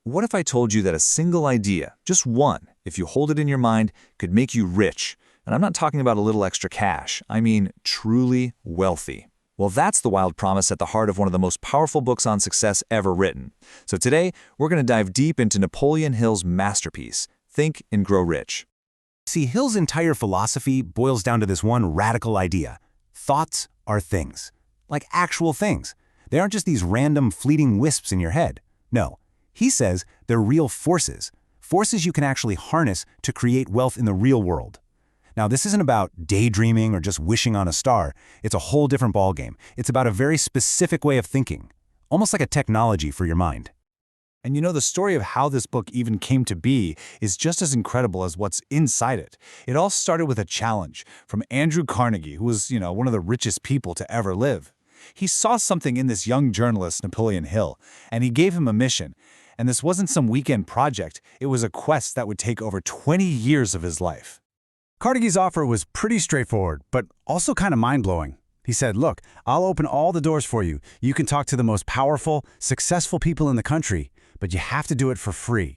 What if I told you that a single idea, just one, if you hold it in your mind, could make you rich? And I'm not talking about a little extra cash. I mean truly wealthy. Well, that's the wild promise at the heart of one of the most powerful books on success ever written. So today, we're going to dive deep into Napoleon Hill's masterpiece, Think and Grow Rich. See, Hill's entire philosophy boils down to this one radical idea. Thoughts are things. Like actual things. They aren't just these random, fleeting wisps in your head. No. He says they're real forces. Forces you can actually harness to create wealth in the real world. Now, this isn't about daydreaming or just wishing on a star. It's a whole different ballgame. It's about a very specific way of thinking. Almost like a technology for your mind. And you know, the story of how this book even came to be is just as incredible as what's inside it. It all started with a challenge from Andrew Carnegie, who was, one of the richest people to ever live. He saw something in this young journalist, Napoleon Hill, and he gave him a mission. And this wasn't some weekend project. It was a quest that would take over 20 years of his life. Carnegie's offer was pretty straightforward, but also kind of mind-blowing. He said, look, I'll open all the doors for you. You can talk to the most powerful, successful people in the country, but you have to do it for free.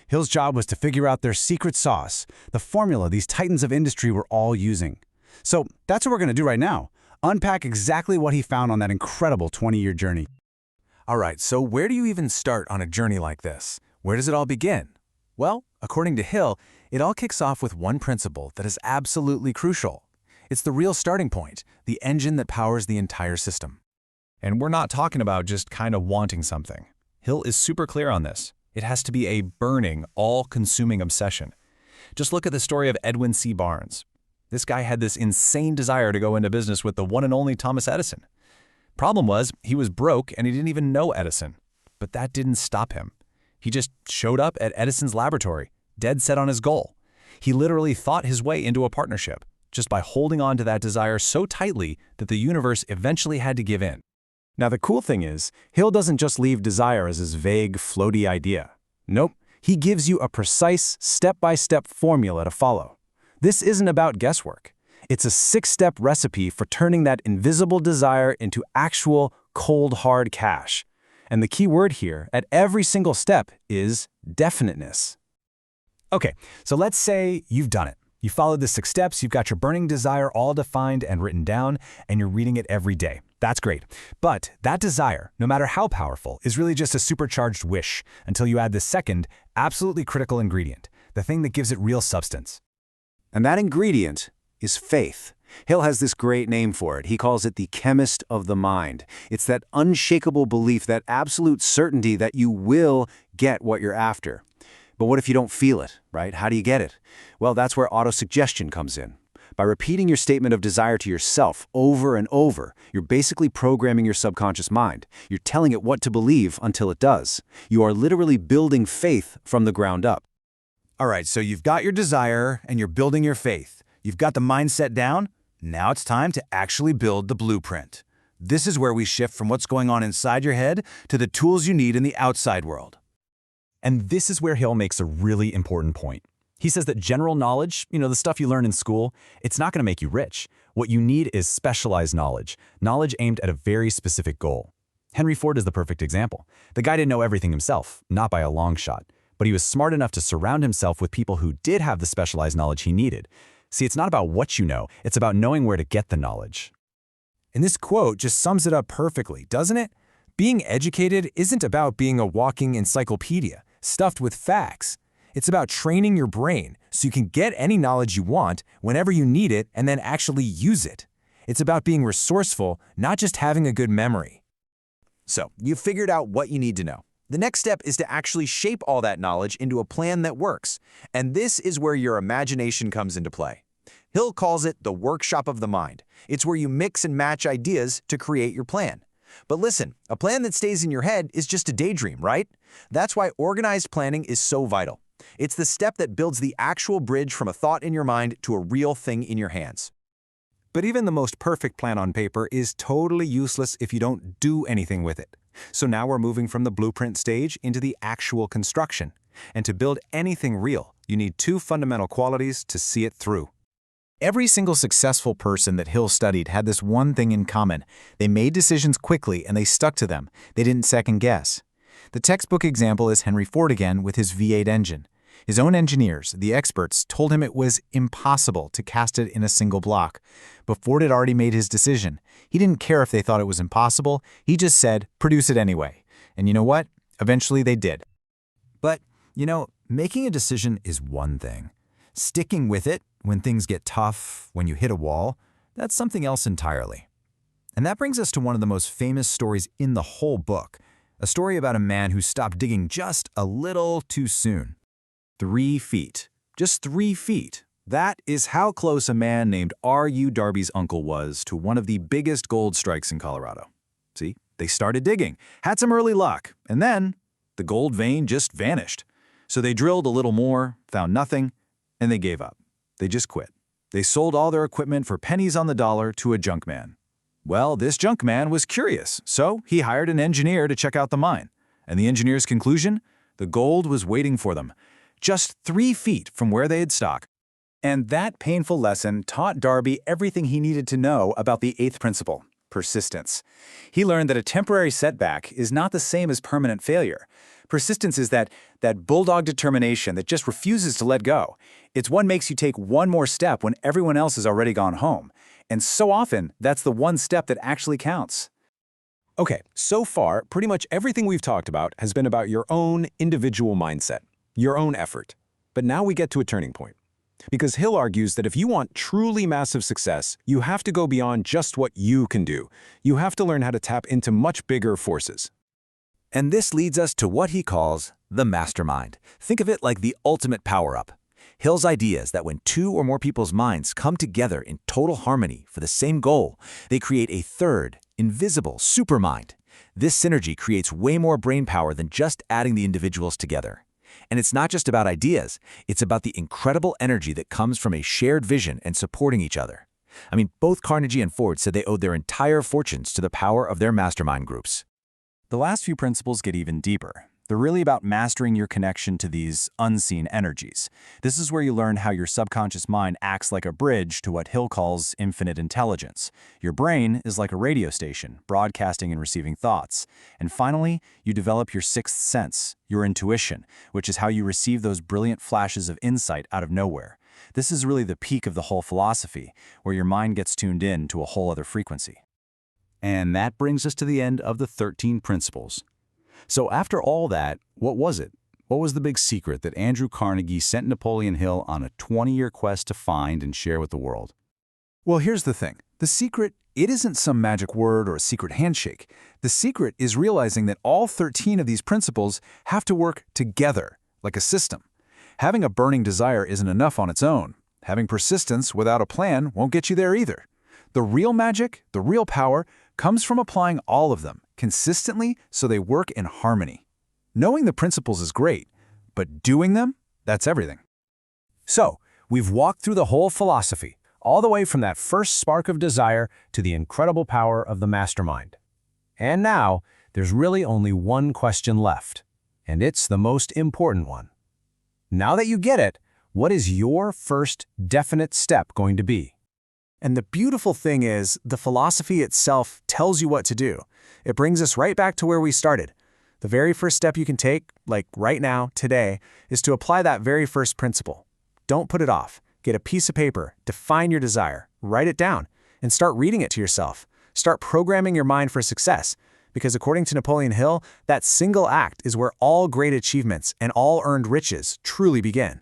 Hill's job was to figure out their secret sauce, the formula these titans of industry were all using. So that's what we're going to do right now. Unpack exactly what he found on that incredible 20-year journey. All right, so where do you even start on a journey like this? Where does it all begin? Well, according to Hill, it all kicks off with one principle that is absolutely crucial. It's the real starting point, the engine that powers the entire system. And we're not talking about just kind of wanting something. Hill is super clear on this. It has to be a burning, all-consuming obsession. Just look at the story of Edwin C. Barnes. This guy had this insane desire to go into business with the one and only Thomas Edison. Problem was, he was broke and he didn't even know Edison. But that didn't stop him. He just showed up at Edison's laboratory, dead set on his goal. He literally thought his way into a partnership, just by holding on to that desire so tightly that the universe eventually had to give in. Now, the cool thing is, Hill doesn't just leave desire as his vague, floaty idea. Nope, he gives you a precise, step-by-step formula to follow. This isn't about guesswork. It's a 6-step recipe for turning that invisible desire into actual, cold, hard cash. And the key word here, at every single step, is definiteness. Okay, so let's say you've done it. You followed the 6 steps, you've got your burning desire all defined and written down, and you're reading it every day. That's great. But that desire, no matter how powerful, is really just a supercharged wish until you add the second, absolutely critical ingredient, the thing that gives it real substance. And that ingredient is faith. Hill has this great name for it. He calls it the chemist of the mind. It's that unshakable belief, that absolute certainty that you will get what you're after. But what if you don't feel it, right? How do you get it? Well, that's where autosuggestion comes in. By repeating your statement of desire to yourself over and over, you're basically programming your subconscious mind. You're telling it what to believe until it does. You are literally building faith from the ground up. All right, so you've got your desire and you're building your faith. You've got the mindset down. Now it's time to actually build the blueprint. This is where we shift from what's going on inside your head to the tools you need in the outside world. And this is where Hill makes a really important point. He says that general knowledge, the stuff you learn in school, it's not going to make you rich. What you need is specialized knowledge, knowledge aimed at a very specific goal. Henry Ford is the perfect example. The guy didn't know everything himself, not by a long shot, but he was smart enough to surround himself with people who did have the specialized knowledge he needed. See, it's not about what you know, it's about knowing where to get the knowledge. And this quote just sums it up perfectly, doesn't it? Being educated isn't about being a walking encyclopedia, stuffed with facts. It's about training your brain so you can get any knowledge you want whenever you need it and then actually use it. It's about being resourceful, not just having a good memory. So, you've figured out what you need to know. The next step is to actually shape all that knowledge into a plan that works. And this is where your imagination comes into play. Hill calls it the workshop of the mind. It's where you mix and match ideas to create your plan. But listen, a plan that stays in your head is just a daydream, right? That's why organized planning is so vital. It's the step that builds the actual bridge from a thought in your mind to a real thing in your hands. But even the most perfect plan on paper is totally useless if you don't do anything with it. So now we're moving from the blueprint stage into the actual construction. And to build anything real, you need 2 fundamental qualities to see it through. Every single successful person that Hill studied had this one thing in common. They made decisions quickly and they stuck to them. They didn't second guess. The textbook example is Henry Ford again with his V8 engine. His own engineers, the experts, told him it was impossible to cast it in a single block. But Ford had already made his decision. He didn't care if they thought it was impossible. He just said, produce it anyway. And you know what? Eventually they did. But, making a decision is one thing. Sticking with it when things get tough, when you hit a wall, that's something else entirely. And that brings us to one of the most famous stories in the whole book, a story about a man who stopped digging just a little too soon. 3 feet. Just 3 feet. That is how close a man named R.U. Darby's uncle was to one of the biggest gold strikes in Colorado. See, they started digging, had some early luck, and then the gold vein just vanished. So they drilled a little more, found nothing, and they gave up. They just quit. They sold all their equipment for pennies on the dollar to a junk man. Well, this junk man was curious, so he hired an engineer to check out the mine. And the engineer's conclusion? The gold was waiting for them, just 3 feet from where they had stopped. And that painful lesson taught Darby everything he needed to know about the 8th principle, persistence. He learned that a temporary setback is not the same as permanent failure. Persistence is that bulldog determination that just refuses to let go. It's what makes you take one more step when everyone else has already gone home. And so often, that's the one step that actually counts. Okay, so far, pretty much everything we've talked about has been about your own individual mindset, your own effort. But now we get to a turning point. Because Hill argues that if you want truly massive success, you have to go beyond just what you can do. You have to learn how to tap into much bigger forces. And this leads us to what he calls the mastermind. Think of it like the ultimate power-up. Hill's idea is that when 2 or more people's minds come together in total harmony for the same goal, they create a third, invisible supermind. This synergy creates way more brain power than just adding the individuals together. And it's not just about ideas, it's about the incredible energy that comes from a shared vision and supporting each other. I mean, both Carnegie and Ford said they owed their entire fortunes to the power of their mastermind groups. The last few principles get even deeper. They're really about mastering your connection to these unseen energies. This is where you learn how your subconscious mind acts like a bridge to what Hill calls infinite intelligence. Your brain is like a radio station, broadcasting and receiving thoughts. And finally, you develop your 6th sense, your intuition, which is how you receive those brilliant flashes of insight out of nowhere. This is really the peak of the whole philosophy, where your mind gets tuned in to a whole other frequency. And that brings us to the end of the 13 principles. So after all that, what was it? What was the big secret that Andrew Carnegie sent Napoleon Hill on a 20-year quest to find and share with the world? Well, here's the thing. The secret, it isn't some magic word or a secret handshake. The secret is realizing that all 13 of these principles have to work together, like a system. Having a burning desire isn't enough on its own. Having persistence without a plan won't get you there either. The real magic, the real power, comes from applying all of them consistently so they work in harmony. Knowing the principles is great, but doing them, that's everything. So, we've walked through the whole philosophy, all the way from that first spark of desire to the incredible power of the mastermind. And now, there's really only one question left, and it's the most important one. Now that you get it, what is your first definite step going to be? And the beautiful thing is, the philosophy itself tells you what to do. It brings us right back to where we started. The very first step you can take, like right now, today, is to apply that very first principle. Don't put it off. Get a piece of paper, define your desire, write it down, and start reading it to yourself. Start programming your mind for success. Because according to Napoleon Hill, that single act is where all great achievements and all earned riches truly begin.